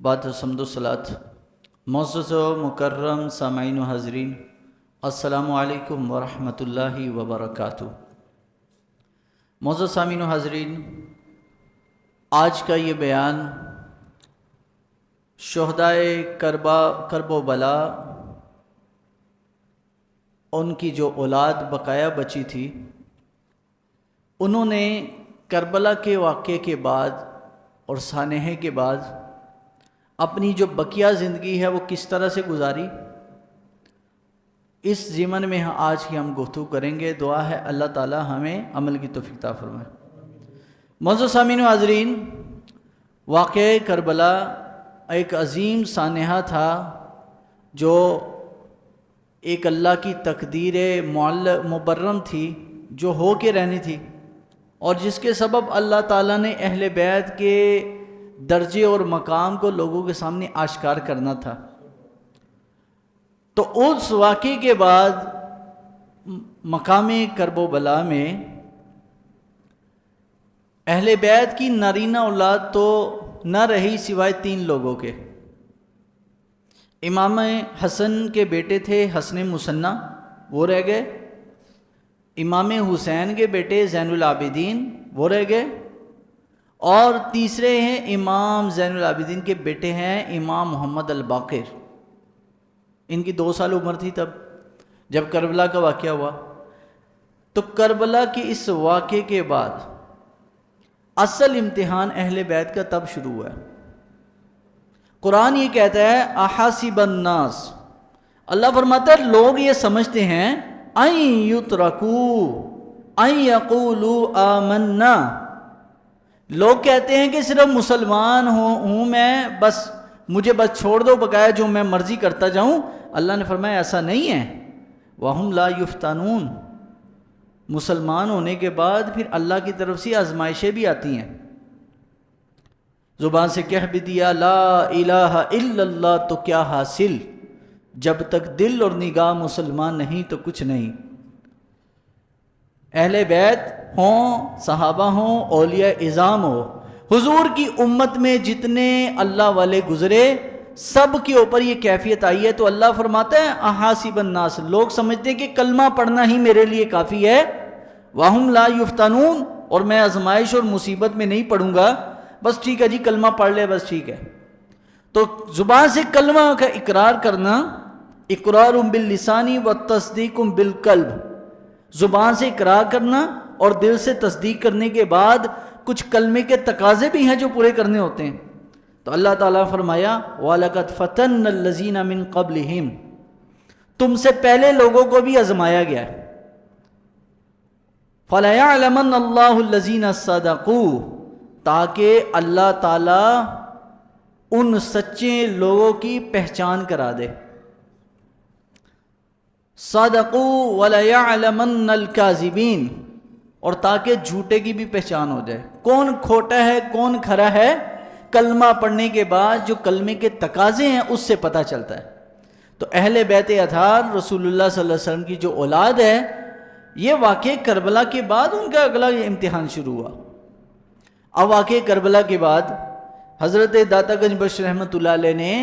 بعد حمد و صلات معزز و مکرم سامعین و حاضرین، السلام علیکم ورحمۃ اللہ وبرکاتہ۔ معزز سامعین و حاضرین، آج کا یہ بیان شہدائے کرب و بلا، ان کی جو اولاد بقایا بچی تھی، انہوں نے کربلا کے واقعے کے بعد اور سانحے کے بعد اپنی جو بقیہ زندگی ہے وہ کس طرح سے گزاری، اس ضمن میں آج کی ہم گفتگو کریں گے۔ دعا ہے اللہ تعالی ہمیں عمل کی توفیق عطا فرمائے۔ معزز سامعین و حاضرین، واقعہ کربلا ایک عظیم سانحہ تھا جو ایک اللہ کی تقدیر مبرم تھی، جو ہو کے رہنی تھی، اور جس کے سبب اللہ تعالیٰ نے اہل بیت کے درجے اور مقام کو لوگوں کے سامنے آشکار کرنا تھا۔ تو اس واقعے کے بعد مقام کرب و بلا میں اہل بیت کی نارینہ اولاد تو نہ رہی سوائے 3 لوگوں کے۔ امام حسن کے بیٹے تھے حسن مثنیٰ، وہ رہ گئے۔ امام حسین کے بیٹے زین العابدین، وہ رہ گئے۔ اور تیسرے ہیں امام زین العابدین کے بیٹے ہیں امام محمد الباقر۔ ان کی 2 سال عمر تھی تب جب کربلا کا واقعہ ہوا۔ تو کربلا کے اس واقعے کے بعد اصل امتحان اہل بیت کا تب شروع ہوا ہے۔ قرآن یہ کہتا ہے احاسب الناس، اللہ فرماتا ہے لوگ یہ سمجھتے ہیں ان یترکوا ان یقولوا آمنا، لوگ کہتے ہیں کہ صرف مسلمان ہوں میں، بس مجھے بس چھوڑ دو، بقایا جو میں مرضی کرتا جاؤں۔ اللہ نے فرمایا ایسا نہیں ہے، وَهُمْ لَا يُفْتَنُونَ، مسلمان ہونے کے بعد پھر اللہ کی طرف سے آزمائشیں بھی آتی ہیں۔ زبان سے کہہ بھی دیا لا الہ الا اللہ تو کیا حاصل، جب تک دل اور نگاہ مسلمان نہیں تو کچھ نہیں۔ اہل بیت ہوں، صحابہ ہوں، اولیاء اعظام ہو، حضور کی امت میں جتنے اللہ والے گزرے سب کے اوپر یہ کیفیت آئی ہے۔ تو اللہ فرماتا ہے احاسب الناس، لوگ سمجھتے ہیں کہ کلمہ پڑھنا ہی میرے لیے کافی ہے، وَهُمْ لَا يُفْتَنُونَ، اور میں آزمائش اور مصیبت میں نہیں پڑھوں گا، بس ٹھیک ہے جی کلمہ پڑھ لے بس ٹھیک ہے۔ تو زبان سے کلمہ کا اقرار کرنا، اقرار باللسانی و تصدیق بالقلب، زبان سے اقرار کرنا اور دل سے تصدیق کرنے کے بعد کچھ کلمے کے تقاضے بھی ہیں جو پورے کرنے ہوتے ہیں۔ تو اللہ تعالیٰ فرمایا وَلَقَدْ فَتَنَّ الَّذِينَ مِن قَبْلِهِمْ، تم سے پہلے لوگوں کو بھی آزمایا گیا ہے۔ فَلَيَعْلَمَنَّ اللَّهُ الَّذِينَ صَدَقُوا، تاکہ اللہ تعالیٰ ان سچے لوگوں کی پہچان کرا دے۔ صَدَقُوا وَلَيَعْلَمَنَّ الْكَاذِبِينَ، اور تاکہ جھوٹے کی بھی پہچان ہو جائے، کون کھوٹا ہے کون کھرا ہے، کلمہ پڑھنے کے بعد جو کلمے کے تقاضے ہیں اس سے پتہ چلتا ہے۔ تو اہل بیت اطہار رسول اللہ صلی اللہ علیہ وسلم کی جو اولاد ہے، یہ واقعہ کربلا کے بعد ان کا اگلا امتحان شروع ہوا۔ اب واقعہ کربلا کے بعد حضرت داتا گنج بخش رحمۃ اللہ علیہ نے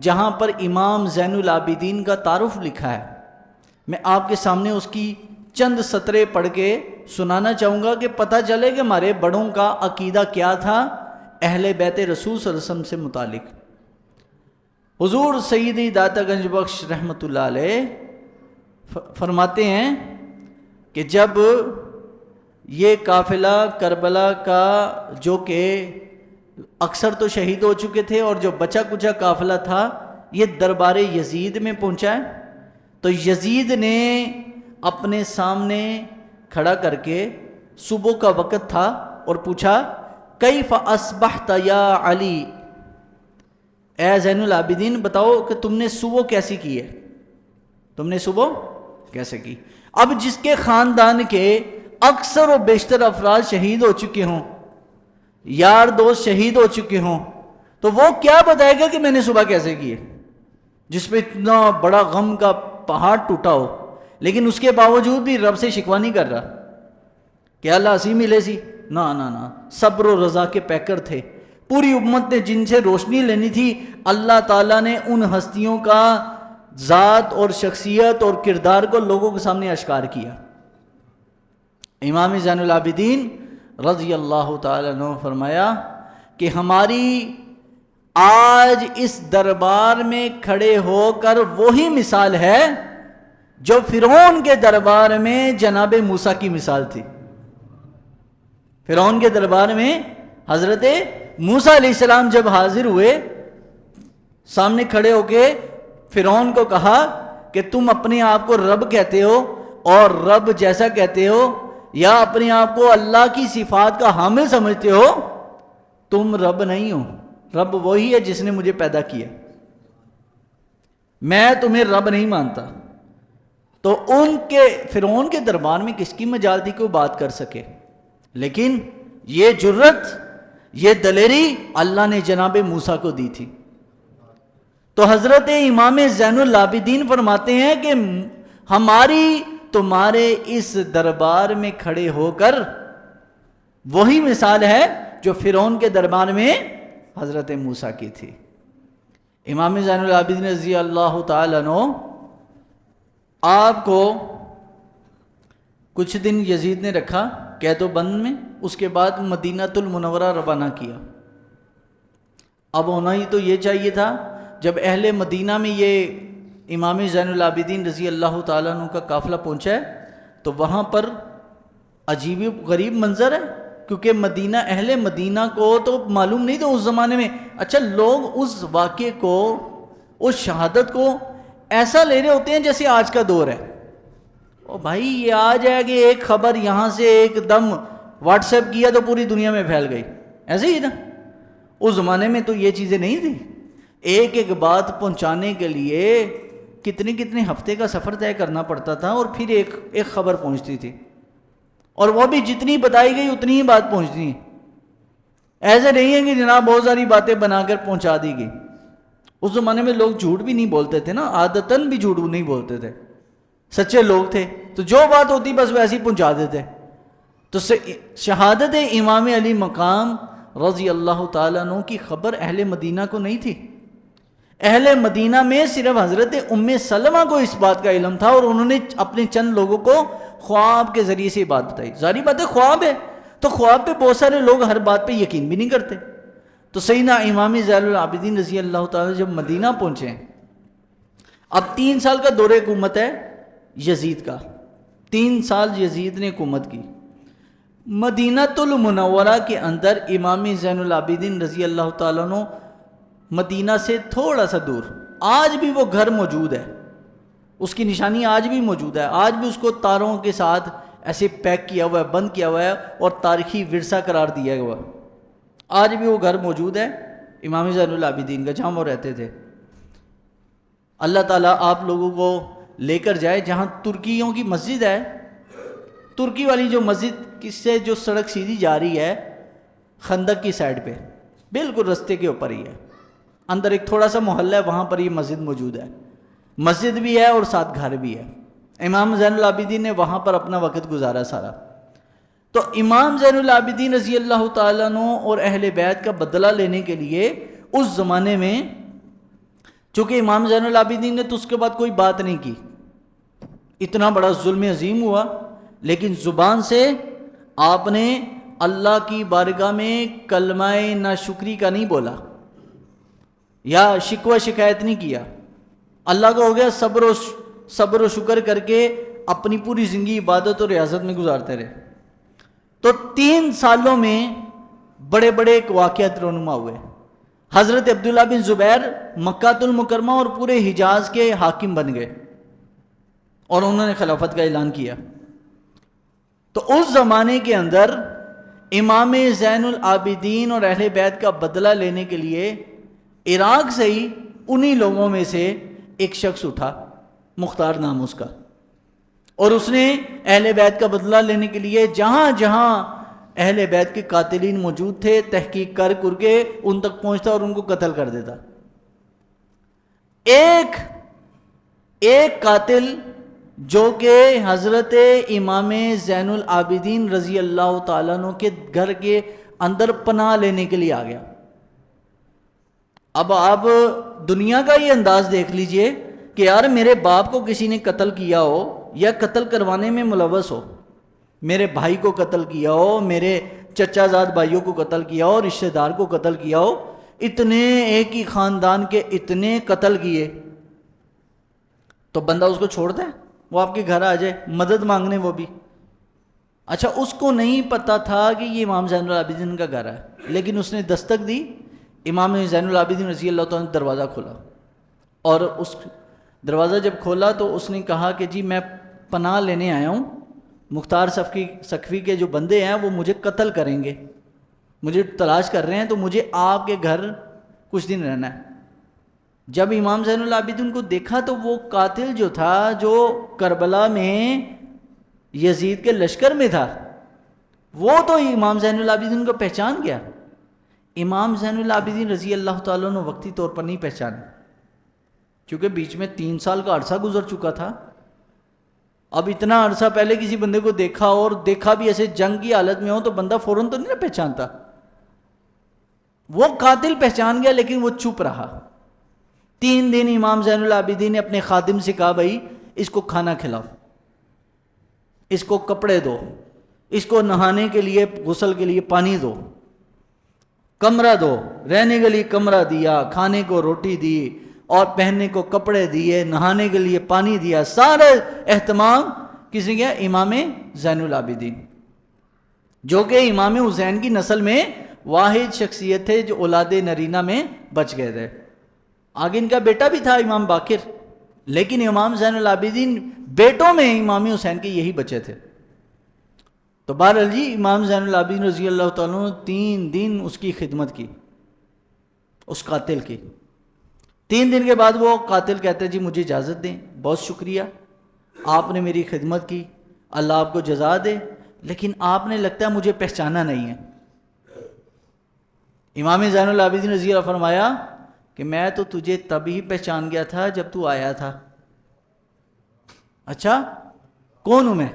جہاں پر امام زین العابدین کا تعارف لکھا ہے، میں آپ کے سامنے اس کی چند سطریں پڑھ کے سنانا چاہوں گا کہ پتہ چلے کہ ہمارے بڑوں کا عقیدہ کیا تھا اہل بیت رسول صلی اللہ علیہ وسلم سے متعلق۔ حضور سیدی داتا گنج بخش رحمۃ اللہ علیہ فرماتے ہیں کہ جب یہ قافلہ کربلا کا، جو کہ اکثر تو شہید ہو چکے تھے اور جو بچا کچا قافلہ تھا، یہ دربار یزید میں پہنچا ہے، تو یزید نے اپنے سامنے کھڑا کر کے، صبح کا وقت تھا، اور پوچھا کیف اصبحت یا علی، اے زین العابدین بتاؤ کہ تم نے صبح کیسی کی ہے، تم نے صبح کیسے کی۔ اب جس کے خاندان کے اکثر و بیشتر افراد شہید ہو چکے ہوں، یار دوست شہید ہو چکے ہوں، تو وہ کیا بتائے گا کہ میں نے صبح کیسے کی ہے، جس پہ اتنا بڑا غم کا پہاڑ ٹوٹا ہو، لیکن اس کے باوجود بھی رب سے شکوہ نہیں کر رہا کہ اللہ ہنسی ملے سی، نہ صبر و رضا کے پیکر تھے، پوری امت نے جن سے روشنی لینی تھی، اللہ تعالیٰ نے ان ہستیوں کا ذات اور شخصیت اور کردار کو لوگوں کے سامنے اشکار کیا۔ امام زین العابدین رضی اللہ تعالیٰ عنہ فرمایا کہ ہماری آج اس دربار میں کھڑے ہو کر وہی مثال ہے جو فرعون کے دربار میں جناب موسیٰ کی مثال تھی۔ فرعون کے دربار میں حضرت موسیٰ علیہ السلام جب حاضر ہوئے، سامنے کھڑے ہو کے فرعون کو کہا کہ تم اپنے آپ کو رب کہتے ہو اور رب جیسا کہتے ہو، یا اپنے آپ کو اللہ کی صفات کا حامل سمجھتے ہو، تم رب نہیں ہو، رب وہی ہے جس نے مجھے پیدا کیا، میں تمہیں رب نہیں مانتا۔ تو ان کے فرعون کے دربار میں کس کی مجال تھی کوئی بات کر سکے، لیکن یہ جرت، یہ دلیری اللہ نے جناب موسیٰ کو دی تھی۔ تو حضرت امام زین العابدین فرماتے ہیں کہ ہماری تمہارے اس دربار میں کھڑے ہو کر وہی مثال ہے جو فرعون کے دربار میں حضرت موسیٰ کی تھی۔ امام زین العابدین رضی اللہ تعالیٰ عنہ آپ کو کچھ دن یزید نے رکھا قید و بند میں، اس کے بعد مدینہ المنورہ روانہ کیا۔ اب ہونا ہی تو یہ چاہیے تھا، جب اہل مدینہ میں یہ امام زین العابدین رضی اللہ تعالیٰ عنہ کا قافلہ پہنچا ہے تو وہاں پر عجیب غریب منظر ہے، کیونکہ مدینہ، اہل مدینہ کو تو معلوم نہیں تھا اس زمانے میں۔ اچھا، لوگ اس واقعے کو، اس شہادت کو ایسا لے رہے ہوتے ہیں جیسے آج کا دور ہے۔ او بھائی، یہ آ جائے کہ ایک خبر یہاں سے ایک دم واٹس ایپ کیا تو پوری دنیا میں پھیل گئی، ایسے ہی نا۔ اس زمانے میں تو یہ چیزیں نہیں تھیں، ایک ایک بات پہنچانے کے لیے کتنے ہفتے کا سفر طے کرنا پڑتا تھا، اور پھر ایک خبر پہنچتی تھی، اور وہ بھی جتنی بتائی گئی اتنی ہی بات پہنچتی ہے۔ ایسے نہیں ہے کہ جناب بہت ساری باتیں بنا کر پہنچا دی گئی۔ اس زمانے میں لوگ جھوٹ بھی نہیں بولتے تھے نا، عادتاً بھی جھوٹ نہیں بولتے تھے، سچے لوگ تھے، تو جو بات ہوتی بس ویسے ہی پہنچا دیتے۔ تو شہادت امام علی مقام رضی اللہ تعالیٰ عنہ کی خبر اہل مدینہ کو نہیں تھی۔ اہل مدینہ میں صرف حضرت ام سلمہ کو اس بات کا علم تھا، اور انہوں نے اپنے چند لوگوں کو خواب کے ذریعے سے یہ بات بتائی۔ ظاہری بات ہے، خواب ہے تو خواب پہ بہت سارے لوگ ہر بات پہ یقین بھی نہیں کرتے۔ تو سیدنا امام زین العابدین رضی اللہ تعالیٰ جب مدینہ پہنچے، اب 3 سال کا دور حکومت ہے یزید کا، 3 سال یزید نے حکومت کی۔ مدینہ المنورہ کے اندر امام زین العابدین رضی اللہ تعالیٰ عنہ مدینہ سے تھوڑا سا دور، آج بھی وہ گھر موجود ہے، اس کی نشانی آج بھی موجود ہے، آج بھی اس کو تاروں کے ساتھ ایسے پیک کیا ہوا ہے، بند کیا ہوا ہے، اور تاریخی ورثہ قرار دیا ہوا ہے۔ آج بھی وہ گھر موجود ہے امام زین العابدین کا، جہاں وہ رہتے تھے۔ اللہ تعالیٰ آپ لوگوں کو لے کر جائے جہاں ترکیوں کی مسجد ہے، ترکی والی جو مسجد کس سے جو سڑک سیدھی جا رہی ہے خندق کی سائڈ پہ، بالکل رستے کے اوپر ہی ہے، اندر ایک تھوڑا سا محلہ ہے، وہاں پر یہ مسجد موجود ہے، مسجد بھی ہے اور ساتھ گھر بھی ہے۔ امام زین العابدین نے وہاں پر اپنا وقت گزارا سارا۔ تو امام زین العابدین رضی اللہ تعالیٰ عنہ اور اہل بیت کا بدلہ لینے کے لیے اس زمانے میں، چونکہ امام زین العابدین نے تو اس کے بعد کوئی بات نہیں کی، اتنا بڑا ظلم عظیم ہوا، لیکن زبان سے آپ نے اللہ کی بارگاہ میں کلمہ ناشکری کا نہیں بولا، یا شکوہ شکایت نہیں کیا، اللہ کا ہو گیا صبر و شکر کر کے اپنی پوری زندگی عبادت اور ریاضت میں گزارتے رہے۔ تو 3 سالوں میں بڑے بڑے ایک واقعات رونما ہوئے۔ حضرت عبداللہ بن زبیر مکہ المکرمہ اور پورے حجاز کے حاکم بن گئے، اور انہوں نے خلافت کا اعلان کیا۔ تو اس زمانے کے اندر امام زین العابدین اور اہل بیت کا بدلہ لینے کے لیے عراق سے ہی انہی لوگوں میں سے ایک شخص اٹھا، مختار نام اس کا، اور اس نے اہل بیت کا بدلہ لینے کے لیے جہاں جہاں اہل بیت کے قاتلین موجود تھے تحقیق کر کے ان تک پہنچتا اور ان کو قتل کر دیتا۔ ایک قاتل جو کہ حضرت امام زین العابدین رضی اللہ تعالیٰ عنہ کے گھر کے اندر پناہ لینے کے لیے آ گیا، اب آپ دنیا کا یہ انداز دیکھ لیجئے کہ یار میرے باپ کو کسی نے قتل کیا ہو یا قتل کروانے میں ملوث ہو، میرے بھائی کو قتل کیا ہو، میرے چچا زاد بھائیوں کو قتل کیا ہو، رشتہ دار کو قتل کیا ہو، اتنے ایک ہی خاندان کے اتنے قتل کیے، تو بندہ اس کو چھوڑتا ہے؟ وہ آپ کے گھر آ جائے مدد مانگنے، وہ بھی اچھا اس کو نہیں پتا تھا کہ یہ امام زین العابدین کا گھر ہے، لیکن اس نے دستک دی، امام زین العابدین رضی اللہ تعالیٰ نے دروازہ کھولا، اور اس دروازہ جب کھولا تو اس نے کہا کہ جی میں پناہ لینے آیا ہوں، مختار سقفی کے جو بندے ہیں وہ مجھے قتل کریں گے، مجھے تلاش کر رہے ہیں، تو مجھے آپ کے گھر کچھ دن رہنا ہے۔ جب امام زین العابدین کو دیکھا تو وہ قاتل جو تھا، جو کربلا میں یزید کے لشکر میں تھا، وہ تو امام زین العابدین کو پہچان گیا۔ امام زین العابدین رضی اللہ تعالیٰ عنہ وقتی طور پر نہیں پہچانے، کیونکہ بیچ میں 3 سال کا عرصہ گزر چکا تھا۔ اب اتنا عرصہ پہلے کسی بندے کو دیکھا، اور دیکھا بھی ایسے جنگ کی حالت میں ہو، تو بندہ فوراً تو نہیں پہچانتا۔ وہ قاتل پہچان گیا، لیکن وہ چپ رہا۔ 3 دن امام زین العابدین نے اپنے خادم سے کہا بھائی اس کو کھانا کھلاؤ، اس کو کپڑے دو، اس کو نہانے کے لیے غسل کے لیے پانی دو، کمرہ دو، رہنے کے لیے کمرہ دیا، کھانے کو روٹی دی، اور پہننے کو کپڑے دیے، نہانے کے لیے پانی دیا، سارے اہتمام کس نے کیا؟ امام زین العابدین، جو کہ امام حسین کی نسل میں واحد شخصیت تھے جو اولاد نرینہ میں بچ گئے تھے۔ آگے ان کا بیٹا بھی تھا امام باقر، لیکن امام زین العابدین بیٹوں میں امام حسین کے یہی بچے تھے۔ تو بہرحال جی امام زین العابدین رضی اللہ تعالیٰ نے 3 دن اس کی خدمت کی، اس قاتل کی۔ 3 دن کے بعد وہ قاتل کہتے ہیں جی مجھے اجازت دیں، بہت شکریہ، آپ نے میری خدمت کی، اللہ آپ کو جزا دے، لیکن آپ نے لگتا ہے مجھے پہچانا نہیں ہے۔ امام زین العابدین رضی اللہ فرمایا کہ میں تو تجھے تب ہی پہچان گیا تھا جب تو آیا تھا۔ اچھا کون ہوں میں؟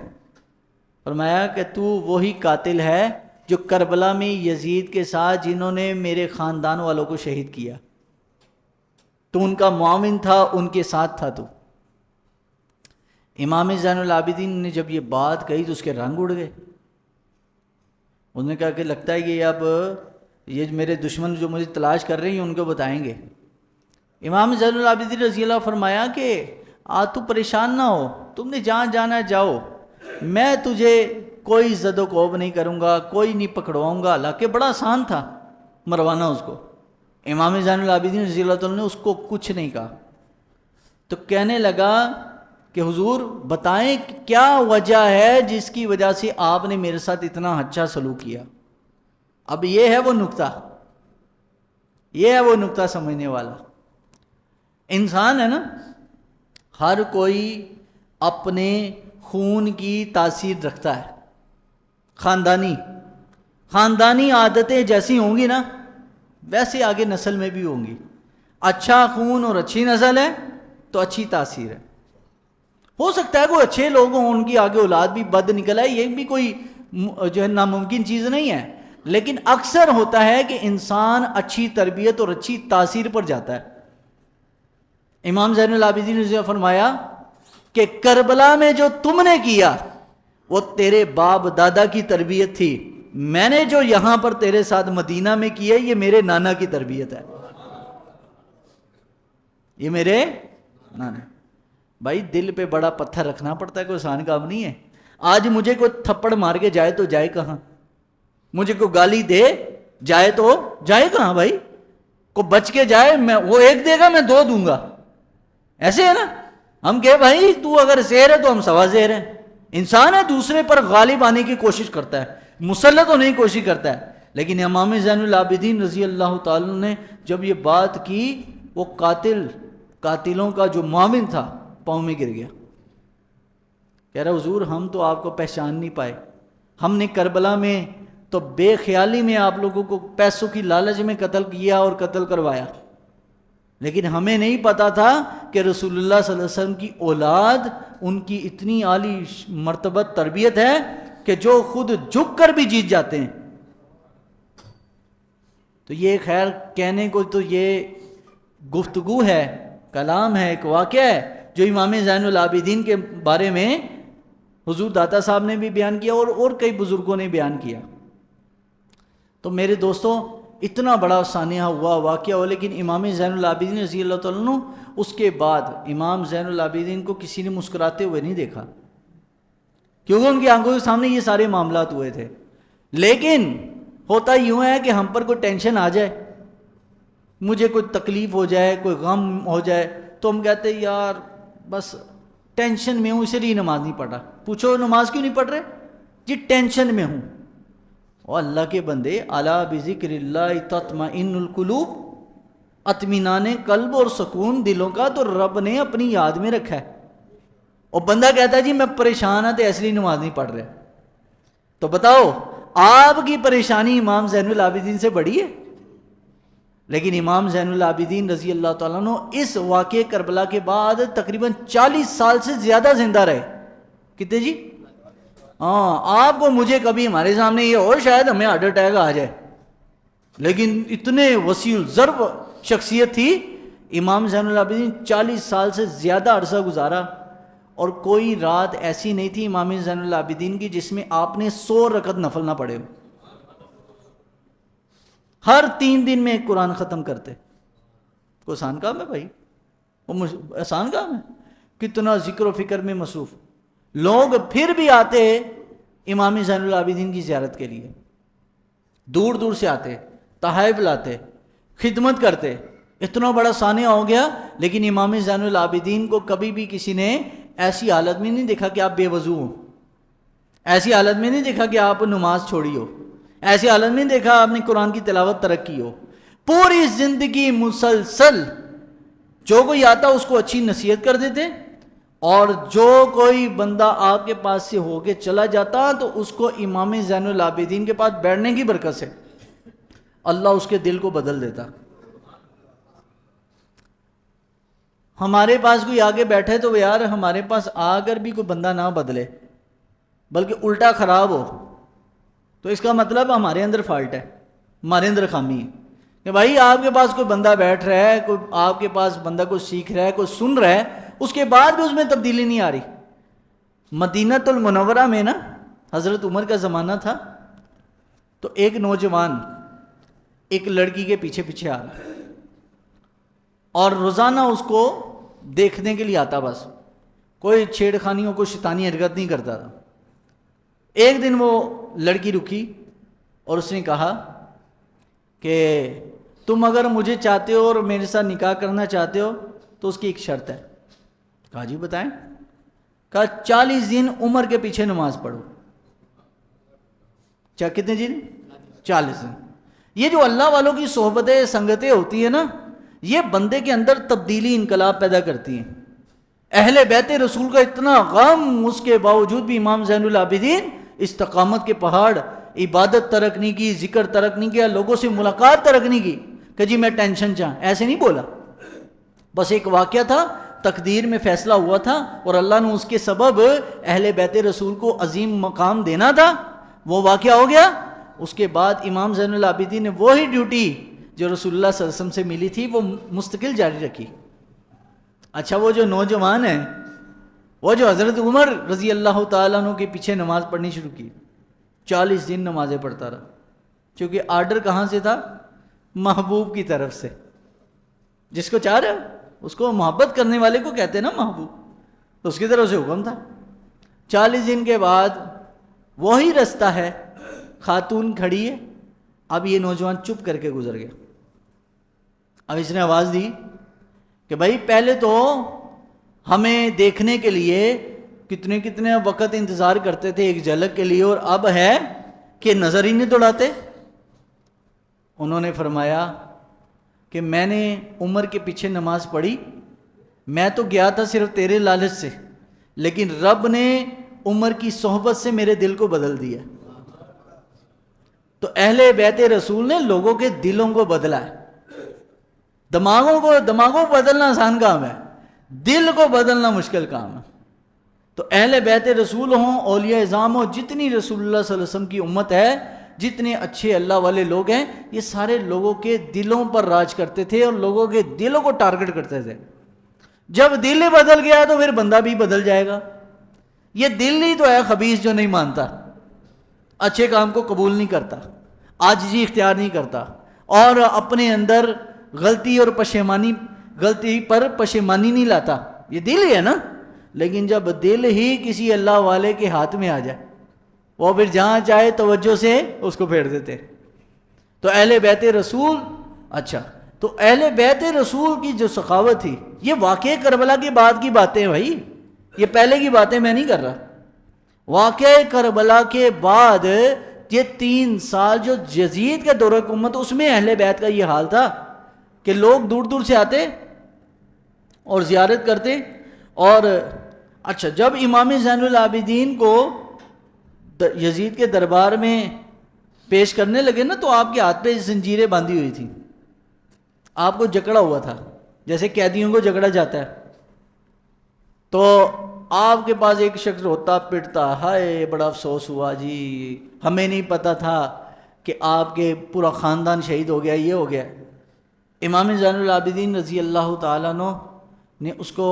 فرمایا کہ تو وہی قاتل ہے جو کربلا میں یزید کے ساتھ جنہوں نے میرے خاندان والوں کو شہید کیا، تو ان کا معاون تھا، ان کے ساتھ تھا تو۔ امام زین العابدین نے جب یہ بات کہی تو اس کے رنگ اڑ گئے۔ انہوں نے کہا کہ لگتا ہے کہ اب یہ میرے دشمن جو مجھے تلاش کر رہے ہیں ان کو بتائیں گے۔ امام زین العابدین رضی اللہ فرمایا کہ تو پریشان نہ ہو، تم نے جہاں جانا ہے جاؤ، میں تجھے کوئی زد و کوب نہیں کروں گا، کوئی نہیں پکڑواؤں گا۔ حالانکہ بڑا آسان تھا مروانا اس کو۔ امام زین العابدین رضی اللہ تعالیٰ نے اس کو کچھ نہیں کہا، تو کہنے لگا کہ حضور بتائیں کیا وجہ ہے جس کی وجہ سے آپ نے میرے ساتھ اتنا اچھا سلوک کیا۔ اب یہ ہے وہ نقطہ، یہ ہے وہ نقطہ سمجھنے والا۔ انسان ہے نا، ہر کوئی اپنے خون کی تاثیر رکھتا ہے، خاندانی عادتیں جیسی ہوں گی نا ویسے آگے نسل میں بھی ہوں گی۔ اچھا خون اور اچھی نسل ہے تو اچھی تاثیر ہے۔ ہو سکتا ہے کوئی اچھے لوگ ہوں، ان کی آگے اولاد بھی بد نکل آئے، یہ بھی کوئی جو ہے ناممکن چیز نہیں ہے، لیکن اکثر ہوتا ہے کہ انسان اچھی تربیت اور اچھی تاثیر پر جاتا ہے۔ امام زین العابدین نے فرمایا کہ کربلا میں جو تم نے کیا وہ تیرے باپ دادا کی تربیت تھی، میں نے جو یہاں پر تیرے ساتھ مدینہ میں کیا یہ میرے نانا کی تربیت ہے، یہ میرے نانا۔ بھائی دل پہ بڑا پتھر رکھنا پڑتا ہے، کوئی آسان کام نہیں ہے۔ آج مجھے کوئی تھپڑ مار کے جائے تو جائے کہاں، مجھے کوئی گالی دے جائے تو جائے کہاں بھائی، کو بچ کے جائے، میں وہ 1 دے گا میں 2 دوں گا، ایسے ہے نا۔ ہم کہ بھائی تو اگر زہر ہے تو ہم سوا زہر ہیں۔ انسان ہے دوسرے پر غالب آنے کی کوشش کرتا ہے، مسلط ہونے کی کوشش کرتا ہے، لیکن امام زین العابدین رضی اللہ تعالیٰ نے جب یہ بات کی، وہ قاتلوں کا جو معاون تھا پاؤں میں گر گیا، کہہ رہا حضور ہم تو آپ کو پہچان نہیں پائے، ہم نے کربلا میں تو بے خیالی میں آپ لوگوں کو پیسوں کی لالچ میں قتل کیا اور قتل کروایا، لیکن ہمیں نہیں پتا تھا کہ رسول اللہ صلی اللہ علیہ وسلم کی اولاد ان کی اتنی عالی مرتبت تربیت ہے کہ جو خود جھک کر بھی جیت جاتے ہیں۔ تو یہ خیر کہنے کو تو یہ گفتگو ہے، کلام ہے، ایک واقعہ ہے جو امام زین العابدین کے بارے میں حضور داتا صاحب نے بھی بیان کیا اور کئی بزرگوں نے بیان کیا۔ تو میرے دوستوں، اتنا بڑا سانحہ ہوا، واقعہ ہوا، لیکن امام زین العابدین رضی اللہ تعالیٰ عنہ اس کے بعد امام زین العابدین کو کسی نے مسکراتے ہوئے نہیں دیکھا، کیونکہ ان کی آنکھوں کے سامنے یہ سارے معاملات ہوئے تھے۔ لیکن ہوتا یوں ہے کہ ہم پر کوئی ٹینشن آ جائے، مجھے کوئی تکلیف ہو جائے، کوئی غم ہو جائے، تو ہم کہتے ہیں یار بس ٹینشن میں ہوں اس لیے نماز نہیں پڑھ رہا۔ پوچھو نماز کیوں نہیں پڑھ رہے؟ جی ٹینشن میں ہوں۔ اور اللہ کے بندے، الا بذکر اللہ تطمئن القلوب، اطمینان قلب اور سکون دلوں کا تو رب نے اپنی یاد میں رکھا ہے۔ اور بندہ کہتا ہے جی میں پریشان ہوں تو اس لیے نماز نہیں پڑھ رہے۔ تو بتاؤ آپ کی پریشانی امام زین العابدین سے بڑی ہے؟ لیکن امام زین العابدین رضی اللہ تعالیٰ عنہ اس واقعے کربلا کے بعد تقریباً 40 سال سے زیادہ زندہ رہے۔ کتنے جی؟ ہاں، آپ کو مجھے کبھی ہمارے سامنے یہ اور شاید ہمیں ہارٹ اٹیک آ جائے، لیکن اتنے وسیع الضرب شخصیت تھی۔ امام زین العابدین 40 سال سے زیادہ عرصہ گزارا، اور کوئی رات ایسی نہیں تھی امام زین العابدین کی جس میں آپ نے 100 رکعت نفل نہ پڑھے ہو۔ ہر 3 دن میں ایک قرآن ختم کرتے۔ کوئی آسان کام ہے بھائی؟ وہ آسان کام ہے؟ کتنا ذکر و فکر میں مصروف لوگ پھر بھی آتے امام زین العابدین کی زیارت کے لیے، دور دور سے آتے، تحائف لاتے، خدمت کرتے۔ اتنا بڑا سانحہ ہو گیا، لیکن امام زین العابدین کو کبھی بھی کسی نے ایسی حالت میں نہیں دیکھا کہ آپ بے وضو ہو، ایسی حالت میں نہیں دیکھا کہ آپ نماز چھوڑی ہو، ایسی حالت میں نہیں دیکھا آپ نے قرآن کی تلاوت ترک کی ہو۔ پوری زندگی مسلسل جو کوئی آتا اس کو اچھی نصیحت کر دیتے، اور جو کوئی بندہ آپ کے پاس سے ہو کے چلا جاتا تو اس کو امام زین العابدین کے پاس بیٹھنے کی برکت سے اللہ اس کے دل کو بدل دیتا۔ ہمارے پاس کوئی آگے بیٹھے تو یار ہمارے پاس آ کر بھی کوئی بندہ نہ بدلے بلکہ الٹا خراب ہو، تو اس کا مطلب ہمارے اندر فالٹ ہے، ہمارے اندر خامی ہے کہ بھائی آپ کے پاس کوئی بندہ بیٹھ رہا ہے، کوئی آپ کے پاس بندہ کوئی سیکھ رہا ہے، کوئی سن رہا ہے، اس کے بعد بھی اس میں تبدیلی نہیں آ رہی۔ مدینہ المنورہ میں نا حضرت عمر کا زمانہ تھا، تو ایک نوجوان ایک لڑکی کے پیچھے پیچھے آ رہا، اور روزانہ اس کو دیکھنے کے لیے آتا، بس کوئی چھیڑ خانیوں کو شیطانی حرکت نہیں کرتا تھا۔ ایک دن وہ لڑکی رکی اور اس نے کہا کہ تم اگر مجھے چاہتے ہو اور میرے ساتھ نکاح کرنا چاہتے ہو تو اس کی ایک شرط ہے۔ کہا جی بتائیں؟ کہا 40 دن عمر کے پیچھے نماز پڑھو۔ کتنے دن؟ 40 دن۔ یہ جو اللہ والوں کی صحبتیں سنگتیں ہوتی ہیں نا، یہ بندے کے اندر تبدیلی انقلاب پیدا کرتی ہیں۔ اہل بیت رسول کا اتنا غم، اس کے باوجود بھی امام زین العابدین استقامت کے پہاڑ، عبادت ترک نہیں کی، ذکر ترک نہیں کیا، لوگوں سے ملاقات ترک نہیں کی کہ جی میں ٹینشن چاہوں، ایسے نہیں بولا۔ بس ایک واقعہ تھا، تقدیر میں فیصلہ ہوا تھا، اور اللہ نے اس کے سبب اہل بیت رسول کو عظیم مقام دینا تھا، وہ واقعہ ہو گیا۔ اس کے بعد امام زین العابدین نے وہی ڈیوٹی جو رسول اللہ صلی اللہ علیہ وسلم سے ملی تھی وہ مستقل جاری رکھی۔ اچھا، وہ جو نوجوان ہے، وہ جو حضرت عمر رضی اللہ تعالیٰ عنہ کے پیچھے نماز پڑھنی شروع کی، 40 دن نمازیں پڑھتا رہا، کیونکہ آرڈر کہاں سے تھا؟ محبوب کی طرف سے۔ جس کو چاہ رہے اس کو محبت کرنے والے کو کہتے ہیں نا محبوب، تو اس کی طرف سے حکم تھا۔ 40 دن کے بعد وہی رستہ ہے، خاتون کھڑی ہے، اب یہ نوجوان چپ کر کے گزر گیا۔ اب اس نے آواز دی کہ بھائی پہلے تو ہمیں دیکھنے کے لیے کتنے کتنے وقت انتظار کرتے تھے ایک جھلک کے لیے، اور اب ہے کہ نظر ہی نہیں دوڑاتے۔ انہوں نے فرمایا کہ میں نے عمر کے پیچھے نماز پڑھی، میں تو گیا تھا صرف تیرے لالچ سے، لیکن رب نے عمر کی صحبت سے میرے دل کو بدل دیا۔ تو اہل بیت رسول نے لوگوں کے دلوں کو بدلا ہے۔ دماغوں کو بدلنا آسان کام ہے، دل کو بدلنا مشکل کام ہے۔ تو اہل بیت رسول ہوں، اولیاء اعظام ہوں، جتنی رسول اللہ صلی اللہ علیہ وسلم کی امت ہے، جتنے اچھے اللہ والے لوگ ہیں یہ سارے لوگوں کے دلوں پر راج کرتے تھے اور لوگوں کے دلوں کو ٹارگٹ کرتے تھے. جب دل بدل گیا تو پھر بندہ بھی بدل جائے گا. یہ دل ہی تو ہے خبیث جو نہیں مانتا, اچھے کام کو قبول نہیں کرتا, عاجزی اختیار نہیں کرتا, اور اپنے اندر غلطی اور پشیمانی, غلطی پر پشیمانی نہیں لاتا. یہ دل ہی ہے نا. لیکن جب دل ہی کسی اللہ والے کے ہاتھ میں آ جائے, وہ پھر جہاں چاہے توجہ سے اس کو پھیر دیتے. تو اہل بیت رسول, اچھا تو اہل بیت رسول کی جو سخاوت تھی, یہ واقعہ کربلا کے بعد کی باتیں ہیں بھائی, یہ پہلے کی باتیں میں نہیں کر رہا. واقعہ کربلا کے بعد یہ 3 سال جو یزید کا دور حکومت, اس میں اہل بیت کا یہ حال تھا کہ لوگ دور دور سے آتے اور زیارت کرتے. اور اچھا جب امام زین العابدین کو یزید کے دربار میں پیش کرنے لگے نا, تو آپ کے ہاتھ پہ زنجیریں باندھی ہوئی تھیں, آپ کو جکڑا ہوا تھا جیسے قیدیوں کو جکڑا جاتا ہے. تو آپ کے پاس ایک شخص روتا پٹتا, ہائے بڑا افسوس ہوا جی, ہمیں نہیں پتہ تھا کہ آپ کے پورا خاندان شہید ہو گیا, یہ ہو گیا. امام زین العابدین رضی اللہ تعالیٰ عنہ نے اس کو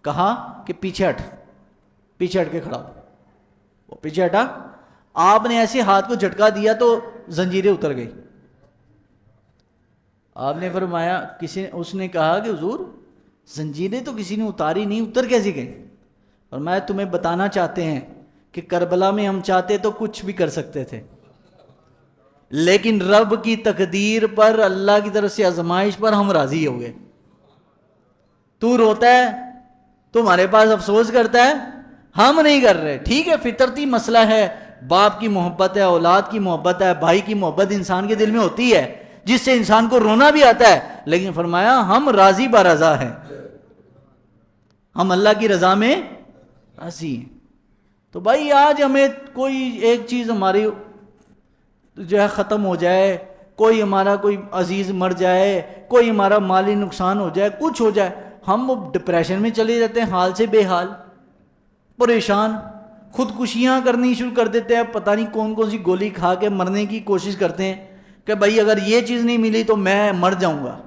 کہا کہ پیچھے ہٹ کے کھڑا ہو. وہ پیچھے ہٹا, آپ نے ایسے ہاتھ کو جھٹکا دیا تو زنجیریں اتر گئی. آپ نے فرمایا, اس نے کہا کہ حضور زنجیریں تو کسی نے اتاری نہیں, اتر کیسے گئی؟ فرمایا تمہیں بتانا چاہتے ہیں کہ کربلا میں ہم چاہتے تو کچھ بھی کر سکتے تھے, لیکن رب کی تقدیر پر, اللہ کی طرف سے آزمائش پر ہم راضی ہو گئے. تو روتا ہے, تمہارے پاس افسوس کرتا ہے, ہم نہیں کر رہے. ٹھیک ہے, فطرتی مسئلہ ہے, باپ کی محبت ہے, اولاد کی محبت ہے, بھائی کی محبت انسان کے دل میں ہوتی ہے, جس سے انسان کو رونا بھی آتا ہے. لیکن فرمایا ہم راضی برضا ہیں, ہم اللہ کی رضا میں راضی ہیں. تو بھائی آج ہمیں کوئی ایک چیز ہماری جو ہے ختم ہو جائے, کوئی ہمارا کوئی عزیز مر جائے, کوئی ہمارا مالی نقصان ہو جائے, کچھ ہو جائے, ہم وہ ڈپریشن میں چلے جاتے ہیں, حال سے بے حال, پریشان, خودکشیاں کرنی شروع کر دیتے ہیں, پتہ نہیں کون کون سی گولی کھا کے مرنے کی کوشش کرتے ہیں کہ بھائی اگر یہ چیز نہیں ملی تو میں مر جاؤں گا.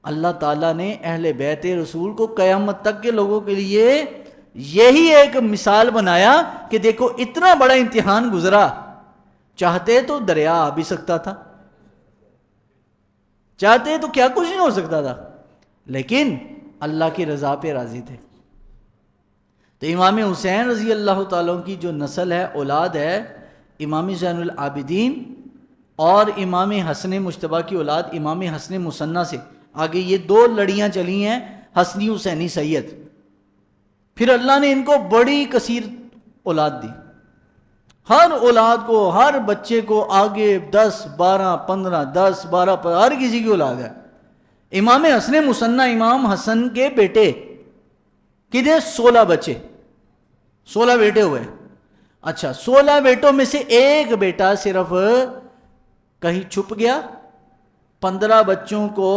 اللہ تعالیٰ نے اہل بیت رسول کو قیامت تک کے لوگوں کے لیے یہی ایک مثال بنایا کہ دیکھو اتنا بڑا امتحان گزرا, چاہتے تو دریا آ بھی سکتا تھا, چاہتے تو کیا کچھ نہیں ہو سکتا تھا, لیکن اللہ کی رضا پہ راضی تھے. تو امام حسین رضی اللہ تعالیٰ کی جو نسل ہے, اولاد ہے, امام زین العابدین اور امام حسن مجتبیٰ کی اولاد امام حسن مثنیٰ سے آگے یہ 2 لڑیاں چلی ہیں, حسنی حسینی سید. پھر اللہ نے ان کو بڑی کثیر اولاد دی, ہر اولاد کو, ہر بچے کو آگے 10 12 15 10 12 ہر کسی کی اولاد ہے. امام حسن مثنیٰ, امام حسن کے بیٹے کتنے, 16 بچے, 16 بیٹے ہوئے. اچھا 16 بیٹوں میں سے ایک بیٹا صرف کہیں چھپ گیا. 15 بچوں کو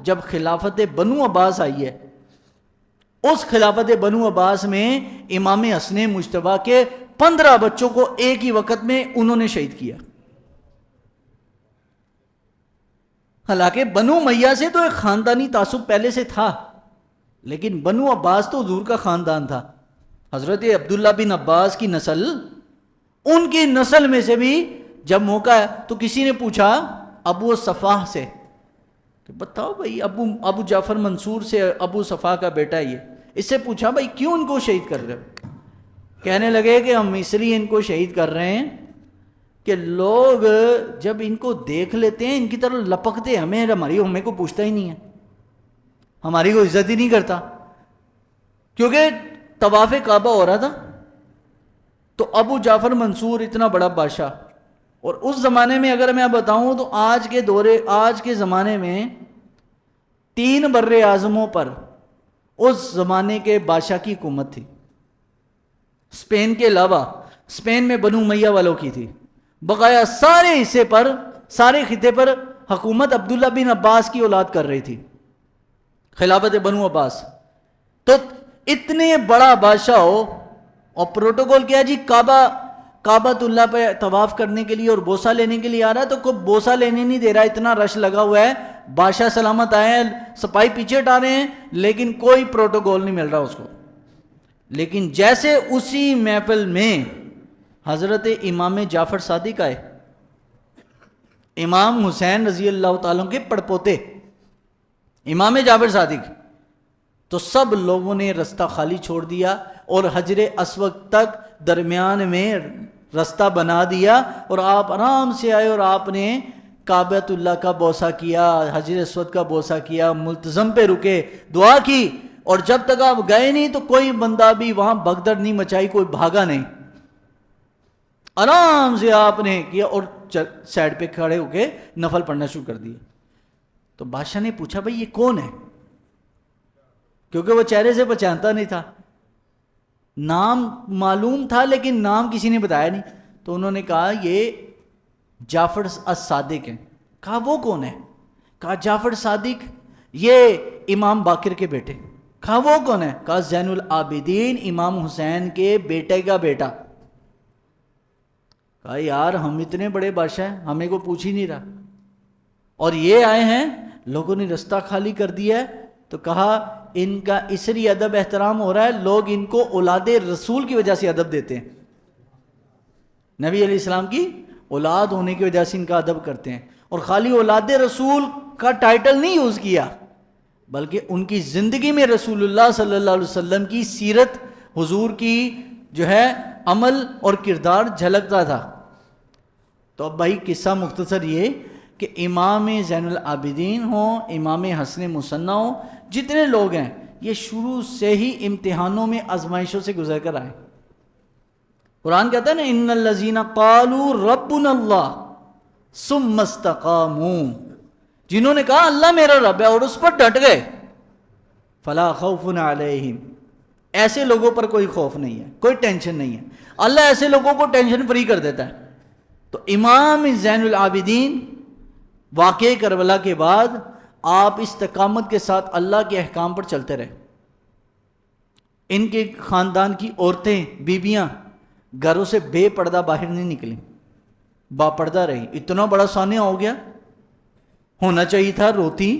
جب خلافت بنو عباس آئی ہے, اس خلافت بنو عباس میں امام حسن مجتبیٰ کے 15 بچوں کو ایک ہی وقت میں انہوں نے شہید کیا. حالانکہ بنو امیہ سے تو ایک خاندانی تعصب پہلے سے تھا, لیکن بنو عباس تو حضور کا خاندان تھا. حضرت عبداللہ بن عباس کی نسل, ان کی نسل میں سے بھی جب موقع ہے تو کسی نے پوچھا ابو صفاح سے کہ بتاؤ بھائی, ابو جعفر منصور سے ابو صفاح کا بیٹا یہ, اس سے پوچھا بھائی کیوں ان کو شہید کر رہے ہو؟ کہنے لگے کہ ہم اس لیے ان کو شہید کر رہے ہیں کہ لوگ جب ان کو دیکھ لیتے ہیں ان کی طرف لپکتے, ہمیں کو پوچھتا ہی نہیں ہے, ہماری کو عزت ہی نہیں کرتا. کیونکہ طواف کعبہ ہو رہا تھا, تو ابو جعفر منصور اتنا بڑا بادشاہ, اور اس زمانے میں اگر میں بتاؤں تو آج کے زمانے میں 3 بر اعظموں پر اس زمانے کے بادشاہ کی حکومت تھی. اسپین کے علاوہ, اسپین میں بنو امیہ والوں کی تھی, بقایا سارے حصے پر, سارے خطے پر حکومت عبداللہ بن عباس کی اولاد کر رہی تھی, خلافت بنو عباس. تو اتنے بڑا بادشاہ ہو اور پروٹوکول کیا جی, کعبۃ اللہ پہ طواف کرنے کے لیے اور بوسہ لینے کے لیے آ رہا ہے تو کوئی بوسہ لینے نہیں دے رہا، اتنا رش لگا ہوا ہے، بادشاہ سلامت آئے ہیں، سپاہی پیچھے ہٹا رہے ہیں، لیکن کوئی پروٹوکول نہیں مل رہا اس کو۔ لیکن جیسے اسی محفل میں حضرت امام جعفر صادق آئے، امام حسین رضی اللہ تعالیٰ کے پڑپوتے امام جعفر صادق، تو سب لوگوں نے رستہ خالی چھوڑ دیا اور حجر اسود تک درمیان میں رستہ بنا دیا، اور آپ آرام سے آئے اور آپ نے کعبۃ اللہ کا بوسہ کیا، حجر اسود کا بوسہ کیا، ملتزم پہ رکے، دعا کی، اور جب تک آپ گئے نہیں تو کوئی بندہ بھی وہاں بھگدڑ نہیں مچائی، کوئی بھاگا نہیں، آرام سے آپ نے کیا اور سائڈ پہ کھڑے ہو کے نفل پڑھنا شروع کر دیا۔ تو بادشاہ نے پوچھا بھائی یہ کون ہے، کیونکہ وہ چہرے سے پہچانتا نہیں تھا، نام معلوم تھا لیکن نام کسی نے بتایا نہیں، تو انہوں نے کہا یہ جعفر الصادق ہیں۔ کہا وہ کون ہے؟ کہا جعفر صادق یہ امام باقر کے بیٹے۔ کہا وہ کون ہے؟ کہا زین العابدین امام حسین کے بیٹے کا بیٹا۔ کہا یار ہم اتنے بڑے بادشاہ ہیں، ہمیں کو پوچھ ہی نہیں رہا، اور یہ آئے ہیں، لوگوں نے رستہ خالی کر دیا ہے۔ تو کہا ان کا اس لیے ادب احترام ہو رہا ہے، لوگ ان کو اولاد رسول کی وجہ سے ادب دیتے ہیں، نبی علیہ السلام کی اولاد ہونے کی وجہ سے ان کا ادب کرتے ہیں، اور خالی اولاد رسول کا ٹائٹل نہیں یوز کیا، بلکہ ان کی زندگی میں رسول اللہ صلی اللہ علیہ وسلم کی سیرت، حضور کی جو ہے عمل اور کردار جھلکتا تھا۔ تو اب بھائی قصہ مختصر یہ کہ امام زین العابدین ہوں، امام حسن مصنع ہوں، جتنے لوگ ہیں یہ شروع سے ہی امتحانوں میں آزمائشوں سے گزر کر آئے۔ قرآن کہتا ہے نا ان الذین قالوا ربنا اللہ ثم استقاموا، جنہوں نے کہا اللہ میرا رب ہے اور اس پر ڈٹ گئے، فلا خوف علیہم، ایسے لوگوں پر کوئی خوف نہیں ہے، کوئی ٹینشن نہیں ہے، اللہ ایسے لوگوں کو ٹینشن فری کر دیتا ہے۔ تو امام زین العابدین واقعہ کربلا کے بعد آپ استقامت کے ساتھ اللہ کے احکام پر چلتے رہے۔ ان کے خاندان کی عورتیں، بیویاں گھروں سے بے پردہ باہر نہیں نکلیں، با پردہ رہی۔ اتنا بڑا سانحہ ہو گیا، ہونا چاہیے تھا روتی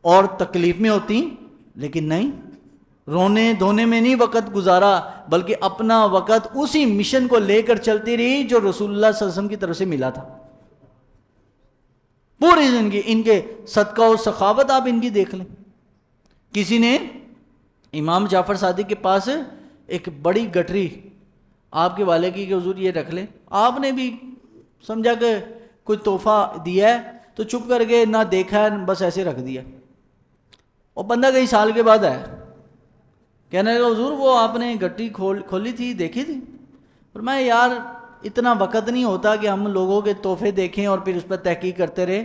اور تکلیف میں ہوتی، لیکن نہیں، رونے دھونے میں نہیں وقت گزارا، بلکہ اپنا وقت اسی مشن کو لے کر چلتی رہی جو رسول اللہ صلی اللہ علیہ وسلم کی طرف سے ملا تھا۔ پوری زندگی ان کے صدقہ و سخاوت آپ ان کی دیکھ لیں۔ کسی نے امام جعفر صادق کے پاس ایک بڑی گٹری آپ کے والے کی کہ حضور یہ رکھ لیں، آپ نے بھی سمجھا کہ کوئی تحفہ دیا ہے تو چپ کر کے نہ دیکھا ہے، بس ایسے رکھ دیا۔ اور بندہ کئی سال کے بعد آیا، کہنے لگا حضور وہ آپ نے گٹی کھولی تھی، دیکھی تھی؟ اور میں یار اتنا وقت نہیں ہوتا کہ ہم لوگوں کے تحفے دیکھیں اور پھر اس پر تحقیق کرتے رہے،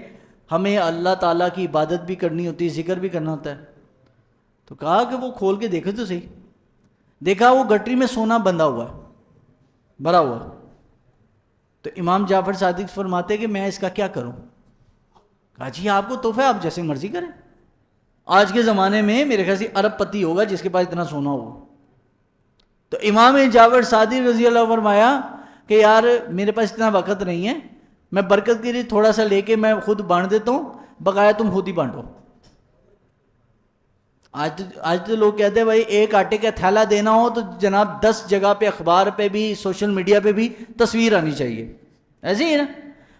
ہمیں اللہ تعالیٰ کی عبادت بھی کرنی ہوتی ہے، ذکر بھی کرنا ہوتا ہے۔ تو کہا کہ وہ کھول کے دیکھے تو صحیح، دیکھا وہ گٹری میں سونا بندھا ہوا ہے، بھرا ہوا۔ تو امام جعفر صادق فرماتے کہ میں اس کا کیا کروں؟ کہا جی آپ کو تحفہ آپ جیسے مرضی کریں، آج کے زمانے میں میرے خیال سے ارب پتی ہوگا جس کے پاس اتنا سونا ہو۔ تو امام جعفر صادق رضی اللہ عنہ فرمایا کہ یار میرے پاس اتنا وقت نہیں ہے، میں برکت کے لیے تھوڑا سا لے کے میں خود بانٹ دیتا ہوں، بقایا تم خود ہی بانٹو۔ آج تو لوگ کہتے ہیں بھائی ایک آٹے کا تھیلا دینا ہو تو جناب 10 جگہ پہ، اخبار پہ بھی، سوشل میڈیا پہ بھی تصویر آنی چاہیے، ایسے ہی نا۔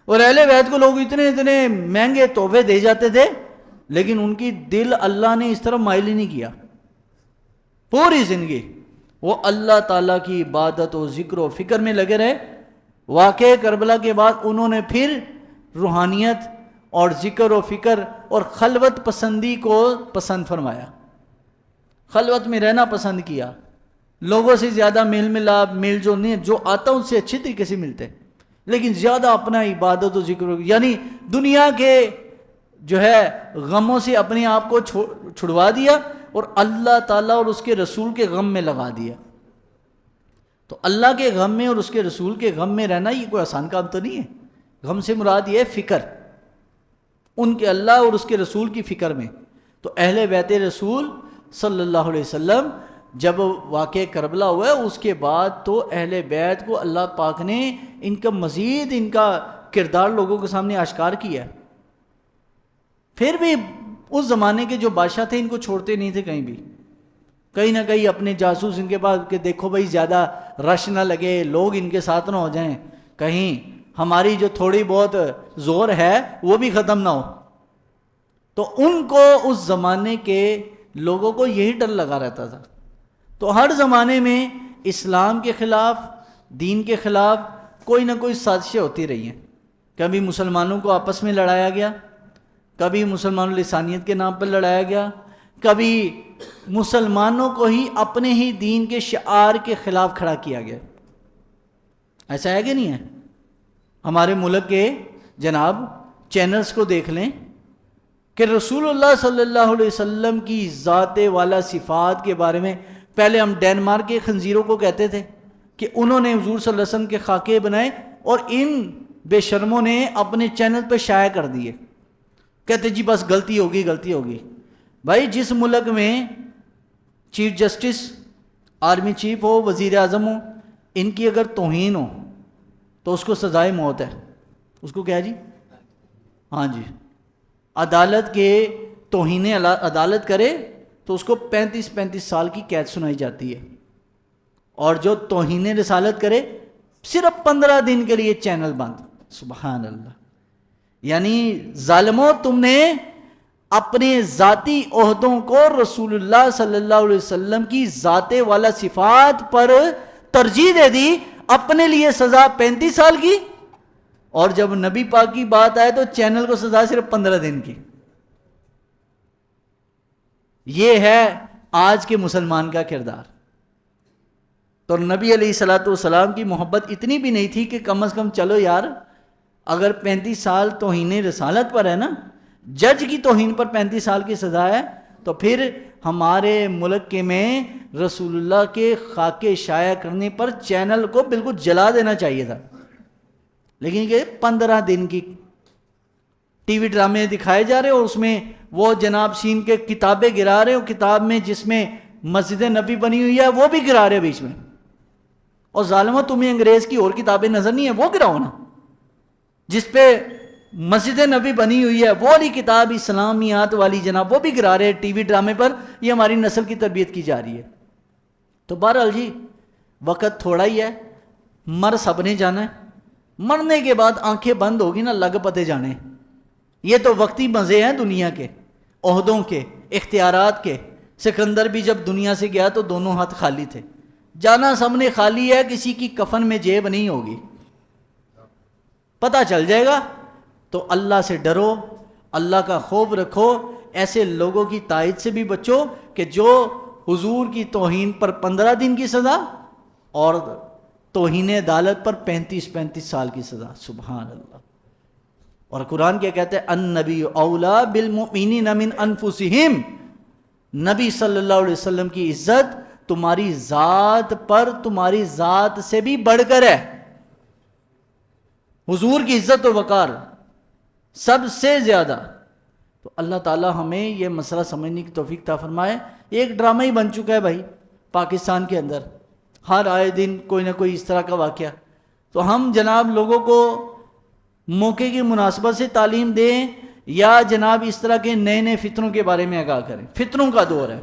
اور اہل بیت کو لوگ اتنے مہنگے تحفے دے جاتے تھے، لیکن ان کی دل اللہ نے اس طرف مائل ہی نہیں کیا۔ پوری زندگی وہ اللہ تعالیٰ کی عبادت و ذکر و فکر میں لگے رہے۔ واقعہ کربلا کے بعد انہوں نے پھر روحانیت اور ذکر و فکر اور خلوت پسندی کو پسند فرمایا، خلوت میں رہنا پسند کیا، لوگوں سے زیادہ میل ملاپ، میل جو نہیں، جو آتا ان سے اچھے طریقے سے ملتے، لیکن زیادہ اپنا عبادت و ذکر، یعنی دنیا کے جو ہے غموں سے اپنے آپ کو چھڑوا دیا اور اللہ تعالیٰ اور اس کے رسول کے غم میں لگا دیا۔ تو اللہ کے غم میں اور اس کے رسول کے غم میں رہنا یہ کوئی آسان کام تو نہیں ہے۔ غم سے مراد یہ ہے فکر، ان کے اللہ اور اس کے رسول کی فکر میں۔ تو اہل بیت رسول صلی اللہ علیہ وسلم جب واقعہ کربلا ہوا ہے اس کے بعد تو اہل بیت کو اللہ پاک نے ان کا مزید ان کا کردار لوگوں کے سامنے آشکار کیا ہے. پھر بھی اس زمانے کے جو بادشاہ تھے ان کو چھوڑتے نہیں تھے کہیں بھی، کہیں نہ کہیں اپنے جاسوس ان کے پاس کہ دیکھو بھائی زیادہ رش نہ لگے، لوگ ان کے ساتھ نہ ہو جائیں، کہیں ہماری جو تھوڑی بہت زور ہے وہ بھی ختم نہ ہو. تو ان کو اس زمانے کے لوگوں کو یہی ڈر لگا رہتا تھا. تو ہر زمانے میں اسلام کے خلاف، دین کے خلاف کوئی نہ کوئی سازشیں ہوتی رہی ہیں. کبھی مسلمانوں کو آپس میں لڑایا گیا، کبھی مسلمان لسانیت کے نام پر لڑایا گیا، کبھی مسلمانوں کو ہی اپنے ہی دین کے شعار کے خلاف کھڑا کیا گیا. ایسا ہے کہ نہیں ہے؟ ہمارے ملک کے جناب چینلز کو دیکھ لیں کہ رسول اللہ صلی اللہ علیہ وسلم کی ذات والا صفات کے بارے میں، پہلے ہم ڈینمارک کے خنزیروں کو کہتے تھے کہ انہوں نے حضور صلی اللہ علیہ وسلم کے خاکے بنائے اور ان بے شرموں نے اپنے چینل پہ شائع کر دیے، کہتے جی بس غلطی ہوگی غلطی ہوگی. بھائی جس ملک میں چیف جسٹس، آرمی چیف ہو، وزیر اعظم ہو، ان کی اگر توہین ہو تو اس کو سزائے موت ہے. اس کو کیا جی؟ ہاں جی، عدالت کے توہین عدالت کرے تو اس کو 35 سال کی قید سنائی جاتی ہے، اور جو توہین رسالت کرے صرف 15 دن کے لیے چینل بند. سبحان اللہ. یعنی ظالموں، تم نے اپنے ذاتی عہدوں کو رسول اللہ صلی اللہ علیہ وسلم کی ذات والا صفات پر ترجیح دے دی، اپنے لیے سزا 35 سال کی، اور جب نبی پاک کی بات آئے تو چینل کو سزا صرف 15 دن کی. یہ ہے آج کے مسلمان کا کردار. تو نبی علیہ الصلوۃ والسلام کی محبت اتنی بھی نہیں تھی کہ کم از کم چلو یار، اگر 35 سال توہین رسالت پر ہے نا، جج کی توہین پر 35 سال کی سزا ہے، تو پھر ہمارے ملک کے میں رسول اللہ کے خاکے شائع کرنے پر چینل کو بالکل جلا دینا چاہیے تھا. لیکن یہ 15 دن کی ٹی وی ڈرامے دکھائے جا رہے، اور اس میں وہ جناب سین کے کتابیں گرا رہے، اور کتاب میں جس میں مسجد نبی بنی ہوئی ہے وہ بھی گرا رہے بیچ میں. اور ظالموں، تمہیں انگریز کی اور کتابیں نظر نہیں ہیں؟ وہ گراؤ نا، جس پہ مسجد نبی بنی ہوئی ہے وہ والی کتاب اسلامیات والی جناب وہ بھی گرا رہے ٹی وی ڈرامے پر. یہ ہماری نسل کی تربیت کی جا رہی ہے. تو بہرحال جی، وقت تھوڑا ہی ہے، مر سب نے جانا ہے. مرنے کے بعد آنکھیں بند ہوگی نا، لگ پتے جانے. یہ تو وقتی مزے ہیں دنیا کے، عہدوں کے، اختیارات کے. سکندر بھی جب دنیا سے گیا تو دونوں ہاتھ خالی تھے. جانا سب نے خالی ہے، کسی کی کفن میں جیب نہیں ہوگی. پتہ چل جائے گا. تو اللہ سے ڈرو، اللہ کا خوف رکھو. ایسے لوگوں کی تائید سے بھی بچو کہ جو حضور کی توہین پر 15 دن کی سزا اور توہین عدالت پر 35 سال کی سزا. سبحان اللہ. اور قرآن کیا کہتے ہیں؟ النبی اولا بالمؤمنین من انفسہم. نبی صلی اللہ علیہ وسلم کی عزت تمہاری ذات پر، تمہاری ذات سے بھی بڑھ کر ہے. حضور کی عزت و وقار سب سے زیادہ. تو اللہ تعالیٰ ہمیں یہ مسئلہ سمجھنے کی توفیق عطا فرمائے. ایک ڈرامہ ہی بن چکا ہے بھائی پاکستان کے اندر، ہر آئے دن کوئی نہ کوئی اس طرح کا واقعہ. تو ہم جناب لوگوں کو موقع کی مناسبت سے تعلیم دیں، یا جناب اس طرح کے نئے نئے فتنوں کے بارے میں آگاہ کریں؟ فتنوں کا دور ہے،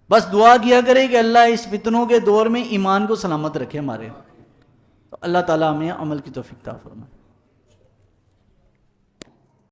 بس دعا کیا کرے کہ اللہ اس فتنوں کے دور میں ایمان کو سلامت رکھے ہمارے. تو اللہ تعالیٰ ہمیں عمل کی توفیق عطا فرمائے.